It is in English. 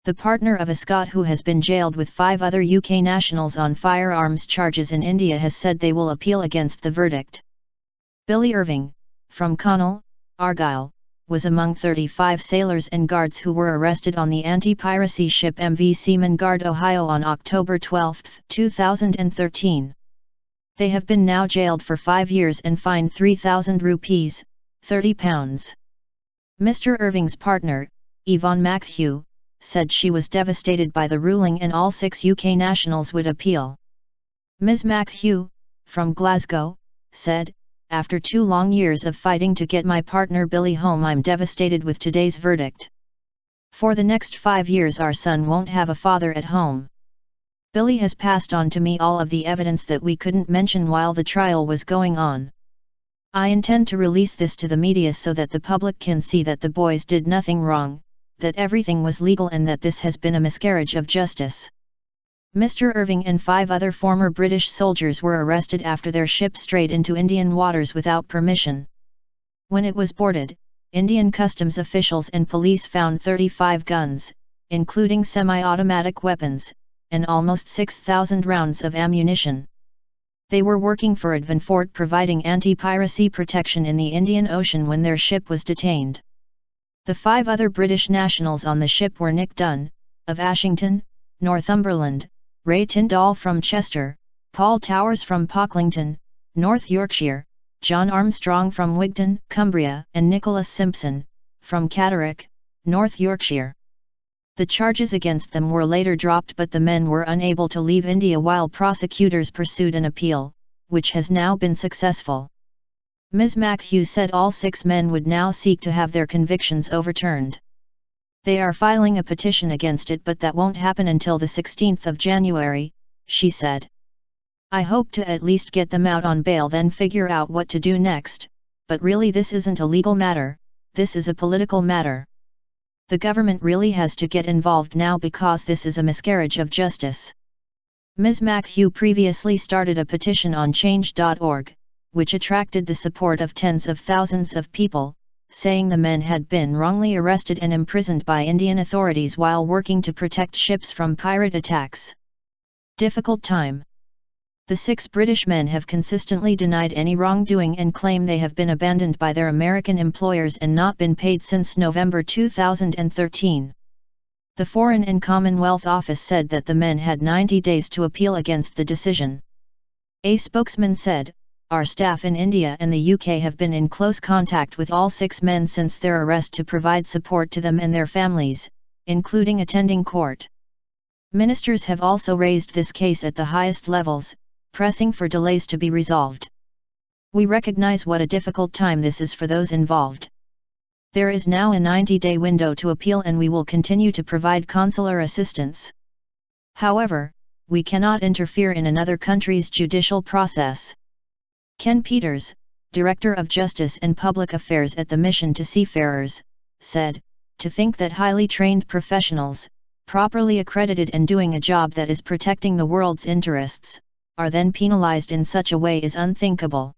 The partner of a Scot who has been jailed with 5 other UK nationals on firearms charges in India has said they will appeal against the verdict. Billy Irving, from Connel, Argyll, was among 35 sailors and guards who were arrested on the anti-piracy ship MV Seaman Guard Ohio on October 12, 2013. They have been now jailed for 5 years and fined ₹3,000, £30. Mr. Irving's partner, Yvonne MacHugh, said she was devastated by the ruling and all 6 UK nationals would appeal. Ms. MacHugh, from Glasgow, said, "After 2 long years of fighting to get my partner Billy home, I'm devastated with today's verdict. For the next 5 years our son won't have a father at home. Billy has passed on to me all of the evidence that we couldn't mention while the trial was going on. I intend to release this to the media so that the public can see that the boys did nothing wrong, that everything was legal and that this has been a miscarriage of justice." Mr. Irving and 5 other former British soldiers were arrested after their ship strayed into Indian waters without permission. When it was boarded, Indian customs officials and police found 35 guns, including semi-automatic weapons, and almost 6,000 rounds of ammunition. They were working for Advanfort, providing anti-piracy protection in the Indian Ocean when their ship was detained. The 5 other British nationals on the ship were Nick Dunn, of Ashington, Northumberland, Ray Tyndall from Chester, Paul Towers from Pocklington, North Yorkshire, John Armstrong from Wigton, Cumbria, and Nicholas Simpson, from Catterick, North Yorkshire. The charges against them were later dropped, but the men were unable to leave India while prosecutors pursued an appeal, which has now been successful. Ms. MacHugh said all 6 men would now seek to have their convictions overturned. They are filing a petition against it, but that won't happen until the 16th of January, she said. "I hope to at least get them out on bail, then figure out what to do next, but really this isn't a legal matter, this is a political matter. The government really has to get involved now because this is a miscarriage of justice." Ms. MacHugh previously started a petition on change.org, which attracted the support of tens of thousands of people, saying the men had been wrongly arrested and imprisoned by Indian authorities while working to protect ships from pirate attacks. Difficult time. The 6 British men have consistently denied any wrongdoing and claim they have been abandoned by their American employers and not been paid since November 2013. The Foreign and Commonwealth Office said that the men had 90 days to appeal against the decision. A spokesman said, "Our staff in India and the UK have been in close contact with all 6 men since their arrest to provide support to them and their families, including attending court. Ministers have also raised this case at the highest levels, pressing for delays to be resolved. We recognize what a difficult time this is for those involved. There is now a 90-day window to appeal and we will continue to provide consular assistance. However, we cannot interfere in another country's judicial process." Ken Peters, Director of Justice and Public Affairs at the Mission to Seafarers, said, "To think that highly trained professionals, properly accredited and doing a job that is protecting the world's interests, are then penalized in such a way is unthinkable.